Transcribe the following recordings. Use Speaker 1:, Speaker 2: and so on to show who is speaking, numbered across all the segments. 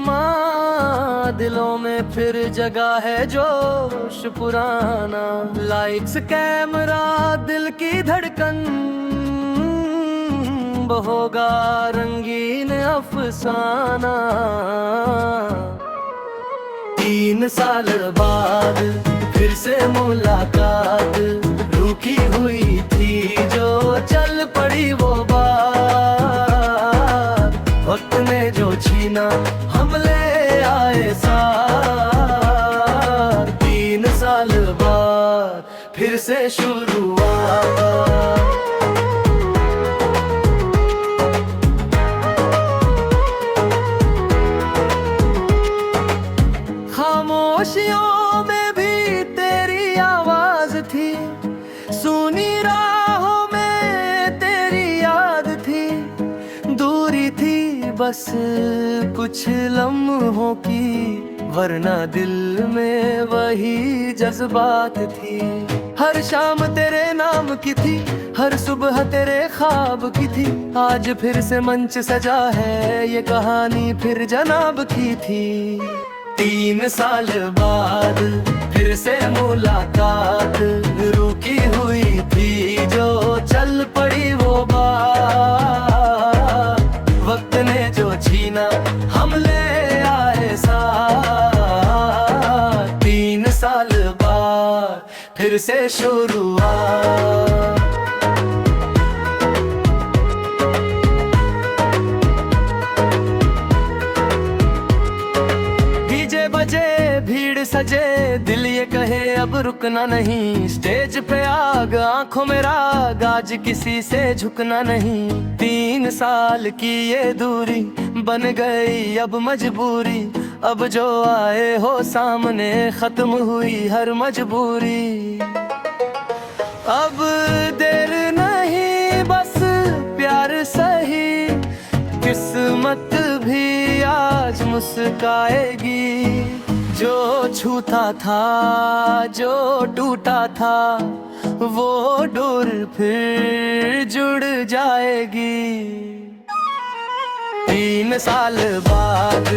Speaker 1: करिश्मा, दिलों में फिर जगा है जोश पुराना। लाइट्स कैमरा दिल की धड़कन, वो होगा रंगीन अफसाना। 3 साल बाद फिर से मुलाकात, रुकी हुई थी जो चल पड़ी वो बात। वक्त ने जो छीना हम ले आए साथ। 3 साल बाद फिर से शुरुआत। खामोशियों में भी तेरी आवाज थी, सुनी राहों में तेरी याद थी। दूरी थी बस कुछ लम्हों की, वरना दिल में वही जज्बात थी। हर शाम तेरे नाम की थी, हर सुबह तेरे ख्वाब की थी। आज फिर से मंच सजा है, ये कहानी फिर जनाब की थी। 3 साल बाद फिर से मुलाकात, रुकी हुई थी जो चल पड़ी वो बात। वक्त ने जो छीना हम ले आए साथ। 3 साल बाद फिर से शुरुआत। भीड़ सजे, दिल ये कहे अब रुकना नहीं। स्टेज पे आग, आंखों में राग, आज किसी से झुकना नहीं। 3 साल की ये दूरी बन गई अब मजबूरी। अब जो आए हो सामने, खत्म हुई हर मजबूरी। अब देर नहीं बस प्यार सही, किस्मत भी आज मुस्काएगी। जो छूता था, जो टूटा था, वो डोर फिर जुड़ जाएगी। 3 साल बाद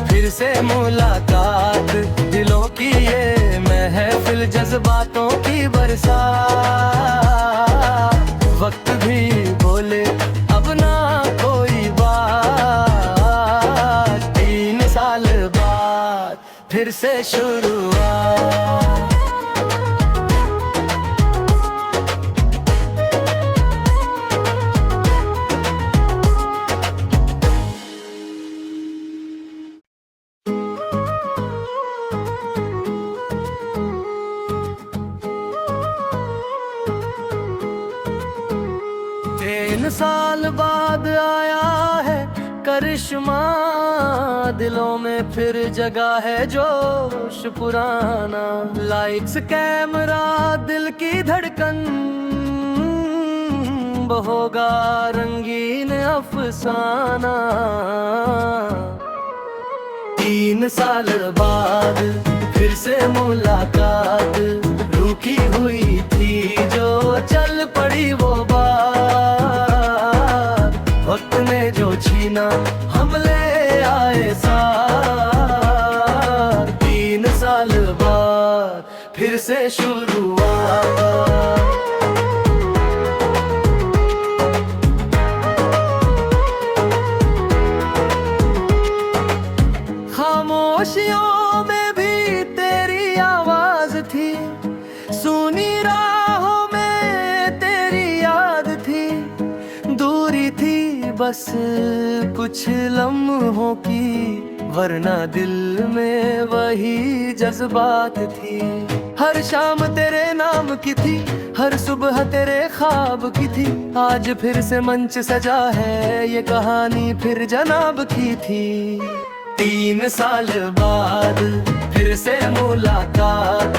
Speaker 1: फिर से मुलाकात, दिलों की ये महफिल, जज्बातों की बरसात। वक्त भी बोले अब ना कोई बात। 3 साल बाद फिर से शुरुआत। तीन साल बाद आया है करिश्मा, दिलों में फिर जगा है जोश पुराना। लाइट्स कैमरा दिल की धड़कन, वो होगा रंगीन अफसाना। 3 साल बाद फिर से मुलाकात, रुकी हुई थी जो चल पड़ी वो बात। वक्त ने जो छीना हम ले आए साथ। 3 साल बाद फिर से शुरुआत। खामोशियों में भी तेरी आवाज थी, सुनी राहों में तेरी याद थी। दूरी थी बस कुछ लम्हों की, वरना दिल में वही जज्बात थी। हर शाम तेरे नाम की थी, हर सुबह तेरे ख्वाब की थी। आज फिर से मंच सजा है, ये कहानी फिर जनाब की थी। 3 साल बाद फिर से मुलाकात,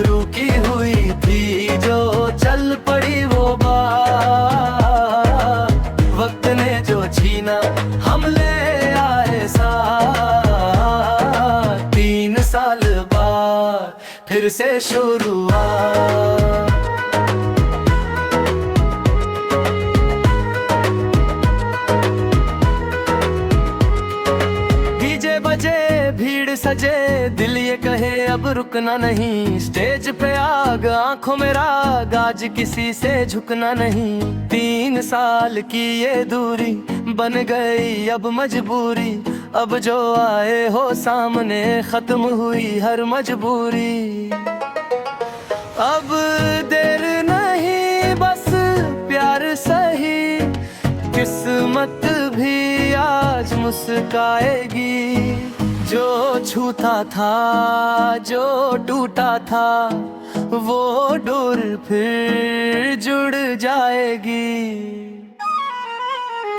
Speaker 1: रुकी हुई थी जो चल पड़ी वो बात। वक्त ने जो छीना हम ले आए साथ। 3 साल बाद फिर से शुरुआत। बजे सजे दिल ये कहे अब रुकना नहीं, स्टेज पे आग आंखों में राग, आज किसी से झुकना नहीं। 3 साल की ये दूरी बन गई अब मजबूरी, अब जो आए हो सामने खत्म हुई हर मजबूरी। अब देर नहीं बस प्यार सही, किस्मत भी आज मुस्काएगी। जो छूता था जो टूटा था वो डोर फिर जुड़ जाएगी।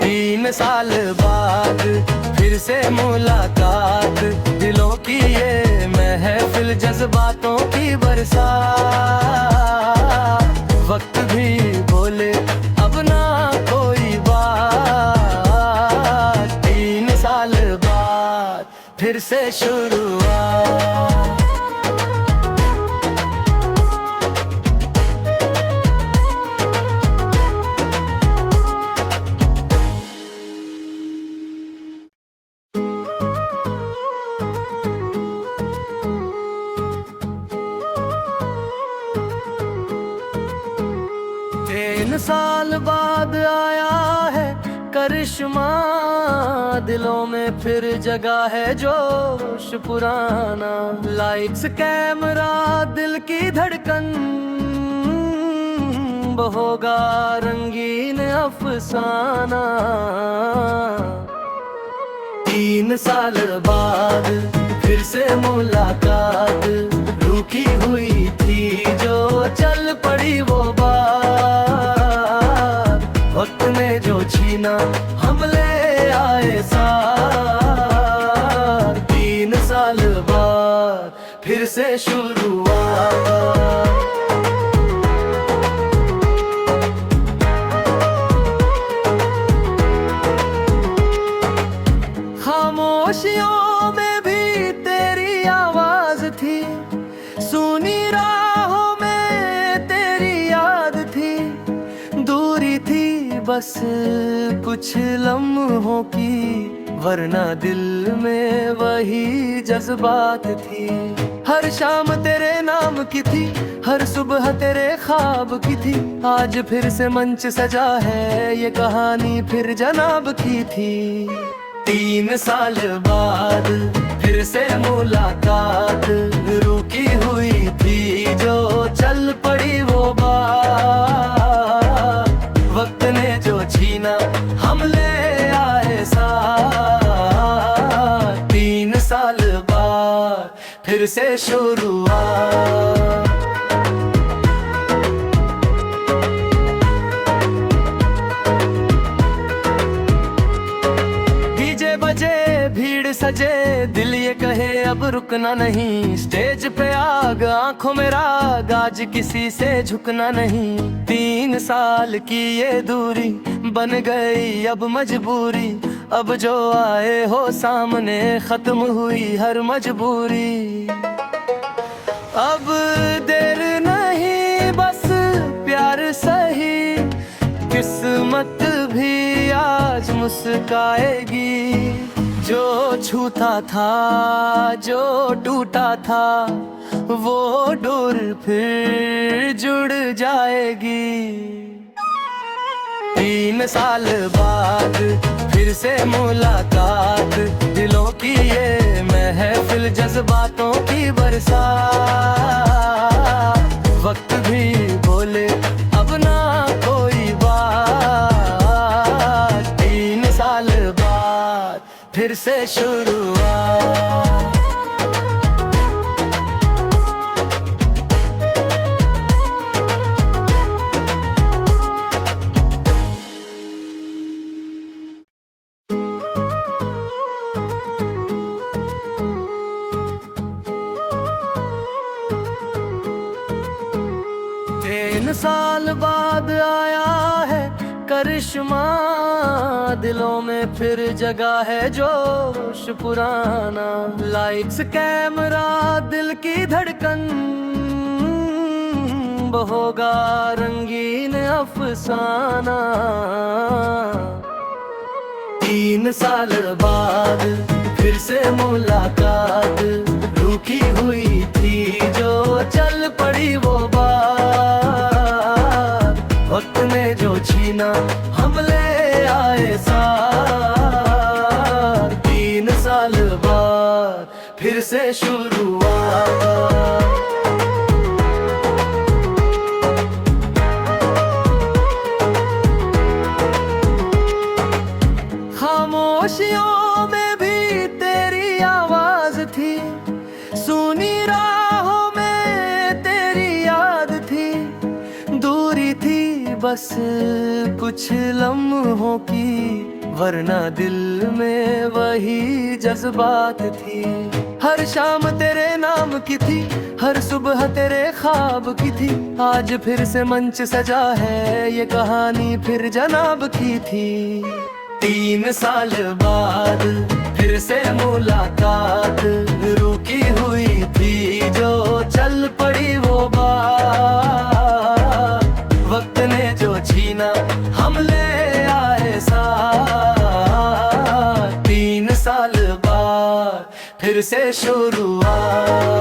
Speaker 1: 3 साल बाद फिर से मुलाकात, दिलों की ये महफिल जज्बातों की बरसात। वक्त भी बोले अब ना कोई बात, 3 साल बाद फिर से शुरुआत। तीन साल बाद आया है करिश्मा, दिलों में फिर जगा है जोश पुराना। लाइट्स कैमरा दिल की धड़कन, होगा रंगीन अफसाना। 3 साल बाद फिर से मुलाकात, रुकी हुई थी जो चल पड़ी वो बात। वक्त ने जो छीना हम ले आए साथ, 3 साल बाद फिर से शुरुआत। खामोशियों में भी तेरी आवाज थी, सुनी राहों में तेरी याद थी। दूरी थी बस कुछ लम्हों की, वरना दिल में वही जज्बात थी। हर शाम तेरे नाम की थी, हर सुबह तेरे ख्वाब की थी। आज फिर से मंच सजा है, ये कहानी फिर जनाब की थी। 3 साल बाद फिर से मुलाकात, रुकी हुई थी जो चल पड़ी वो बात। वक्त ने जो छीना हम ले आए साथ, 3 साल बाद फिर से शुरुआत। भीड़ सजे दिल ये कहे अब रुकना नहीं, स्टेज पे आग आंखों में राग, आज किसी से झुकना नहीं। 3 साल की ये दूरी बन गई अब मजबूरी, अब जो आए हो सामने खत्म हुई हर मजबूरी। अब देर नहीं बस प्यार सही, किस्मत भी आज मुस्काएगी। जो छूता था जो टूटा था वो डोर फिर जुड़ जाएगी। 3 साल बाद फिर से मुलाकात, दिलों की ये महफिल जज्बातों की बरसात। वक्त भी बोले अब ना कोई बात, 3 साल बाद फिर से शुरुआत। तीन साल बाद आया है करिश्मा, दिलों में फिर जगा है जोश पुराना। लाइट्स कैमरा दिल की धड़कन, होगा रंगीन अफसाना। 3 साल बाद फिर से मुलाकात, रुकी हुई थी जो चल पड़ी वो बात। वक्त ने जो छीना हम ले आए साथ, 3 साल बाद फिर से शुरुआत। खामोशियों में भी तेरी आवाज थी, सुनी राहों में तेरी याद थी। दूरी थी बस कुछ लम्हों की, वरना दिल में वही जज्बात थी। हर शाम तेरे नाम की थी, हर सुबह तेरे ख्वाब की थी। आज फिर से मंच सजा है, ये कहानी फिर जनाब की थी। 3 साल बाद फिर से मुलाकात, रुकी हुई थी जो चल पड़ी वो बात। वक्त ने जो छीना हम ले आए साथ, 3 साल बाद फिर से शुरुआत।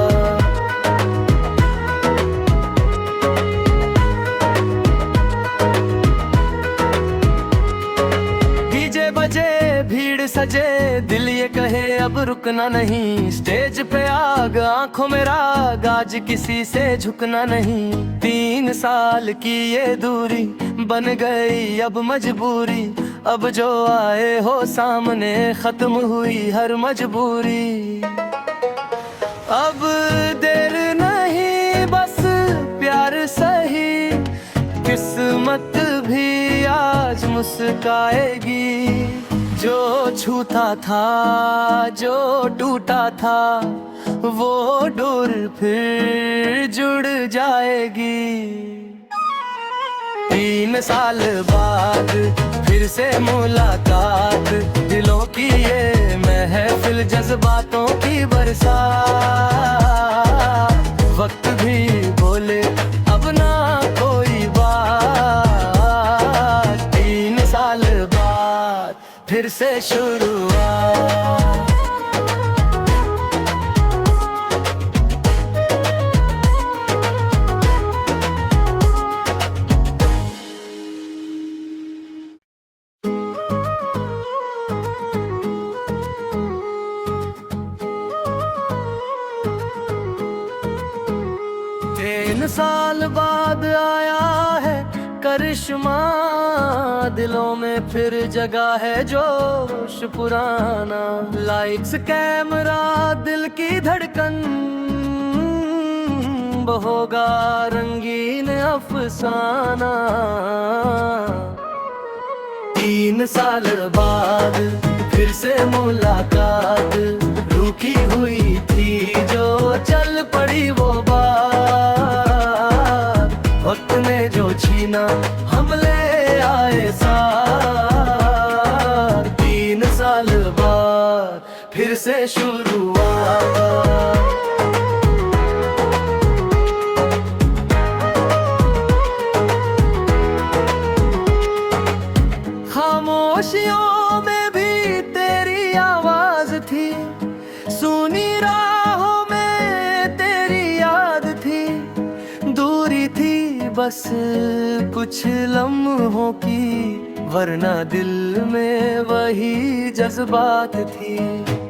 Speaker 1: भीड़ सजे, दिल ये कहे अब रुकना नहीं। स्टेज पे आग, आंखों में राग, आज किसी से झुकना नहीं। 3 साल की ये दूरी बन गई अब मजबूरी। अब जो आए हो सामने, खत्म हुई हर मजबूरी। अब देर नहीं बस प्यार सही, किस्मत भी आज मुस्काएगी। जो छूता था, जो टूटा था, वो डोर फिर जुड़ जाएगी। 3 साल बाद फिर से मुलाकात, दिलों की ये महफिल, जज्बातों की बरसात। वक्त भी बोले अब ना कोई बात, 3 साल बाद फिर से शुरुआत। तीन साल बाद आया है करिश्मा, दिलों में फिर जगा है जोश पुराना। लाइट्स कैमरा दिल की धड़कन, होगा रंगीन अफसाना। 3 साल बाद फिर से मुलाकात, रुकी हुई थी जो चल पड़ी वो बात। वक्त ने जो छीना हम ले आए साथ, 3 साल बाद फिर से शुरुआत। खामोशियों में भी तेरी आवाज थी, सुनी राहों में तेरी याद थी। दूरी थी बस कुछ लम्हों की, वरना दिल में वही जज्बात थी।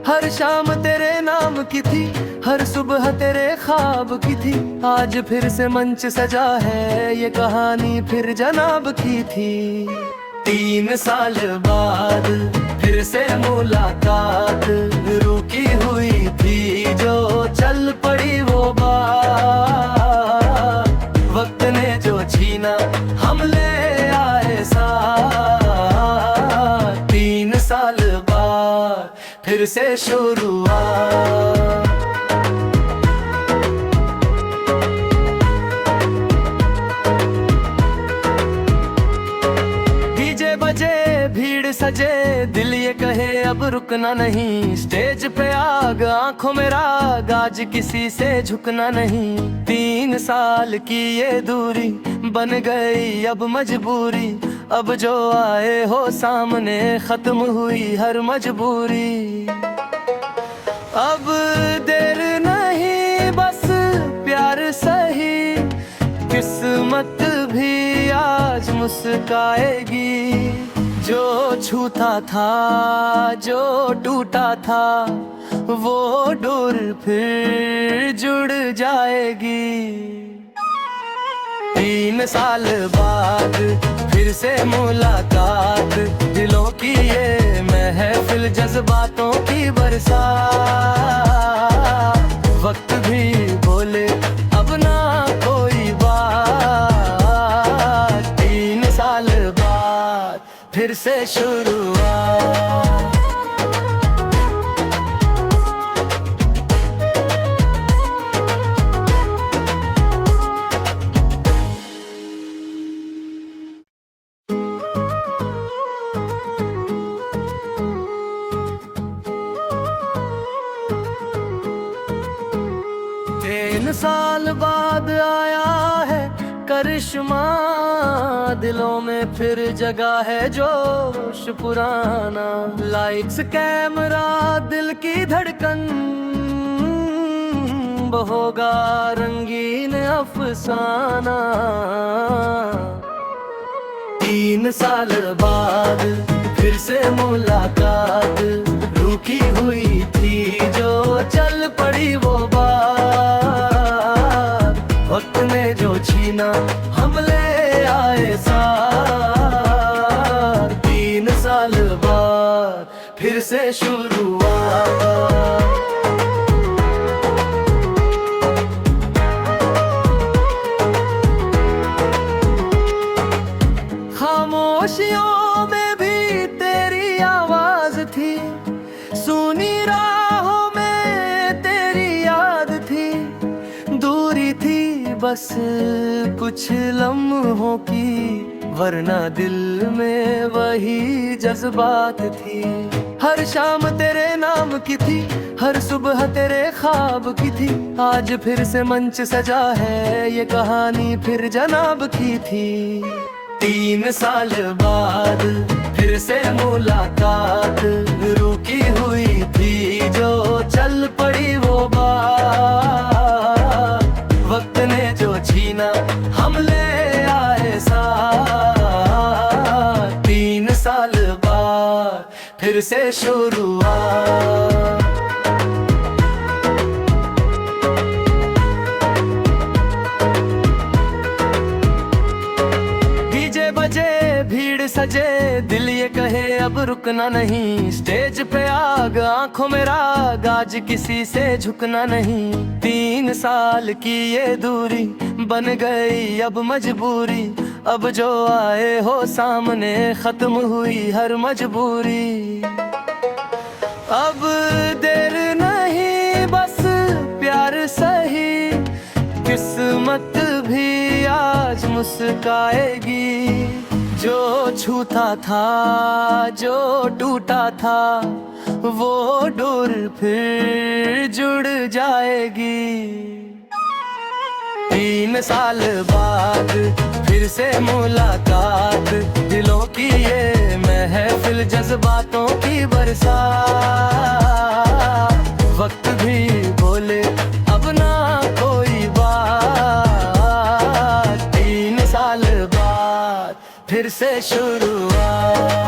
Speaker 1: हर शाम तेरे नाम की थी, हर सुबह तेरे ख्वाब की थी। आज फिर से मंच सजा है, ये कहानी फिर जनाब की थी। 3 साल बाद फिर से मुलाकात, रुकी हुई थी जो चल पड़ी वो बात। वक्त ने जो छीना हम ले आए साथ, 3 साल बाद फिर से शुरुआत। भीड़ सजे, दिल ये कहे अब रुकना नहीं। स्टेज पे आग, आंखों में राग, आज किसी से झुकना नहीं। 3 साल की ये दूरी बन गई अब मजबूरी। अब जो आए हो सामने, खत्म हुई हर मजबूरी। अब देर नहीं बस प्यार सही, किस्मत भी आज मुस्काएगी। जो छूता था जो टूटा था, वो डोर फिर जुड़ जाएगी। 3 साल बाद फिर से मुलाकात, दिलों की ये महफिल, जज्बातों की बरसात। वक्त भी बोले अब ना कोई बात, 3 साल बाद फिर से शुरुआत। तीन साल बाद आया है करिश्मा, दिलों में फिर जगा है जोश पुराना। लाइट्स कैमरा दिल की धड़कन, होगा रंगीन अफसाना। 3 साल बाद फिर से मुलाकात, रुकी हुई थी जो चल पड़ी वो बात। वक्त ने जो छीना हम ले आए साथ, 3 साल बाद फिर से शुरुआत। खामोशियों में भी तेरी आवाज थी, सुनी राहों में तेरी याद थी। दूरी थी बस कुछ लम्हों की, वरना दिल में वही जज्बात थी। हर शाम तेरे नाम की थी, हर सुबह तेरे ख्वाब की थी। आज फिर से मंच सजा है, ये कहानी फिर जनाब की थी। 3 साल बाद फिर से मुलाकात, रुकी हुई थी जो चल पड़ी वो बात। वक्त ने जो छीना हम ले आए साथ, 3 साल बाद फिर से शुरुआत। भीड़ सजे दिल ये कहे अब रुकना नहीं। स्टेज पे आग आंखों में राग, आज किसी से झुकना नहीं। 3 साल की ये दूरी बन गई अब मजबूरी। अब जो आए हो सामने खत्म हुई हर मजबूरी। अब देर नहीं बस प्यार सही, किस्मत भी आज मुस्काएगी। जो छूता था जो टूटा था, वो डोर फिर जुड़ जाएगी। 3 साल बाद फिर से मुलाकात, दिलों की ये महफिल, जज्बातों की बरसात। वक्त भी बोले अब ना कोई बात, 3 साल बाद फिर से शुरुआत।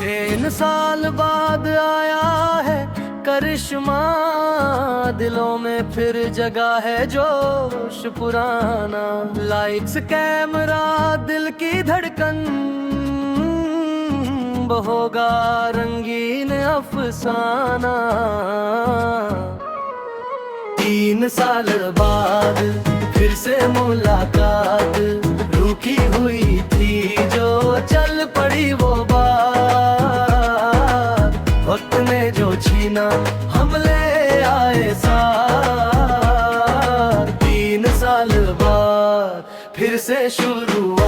Speaker 1: तीन साल बाद आया है करिश्मा, दिलों में फिर जगा है जोश पुराना। लाइट्स कैमरा दिल की धड़कन, होगा रंगीन अफसाना। 3 साल बाद फिर से मुलाकात, रुकी हुई थी जो चल पड़ी वो बात। वक्त ने जो छीना हम ले आए साथ, 3 साल बाद फिर से शुरुआत।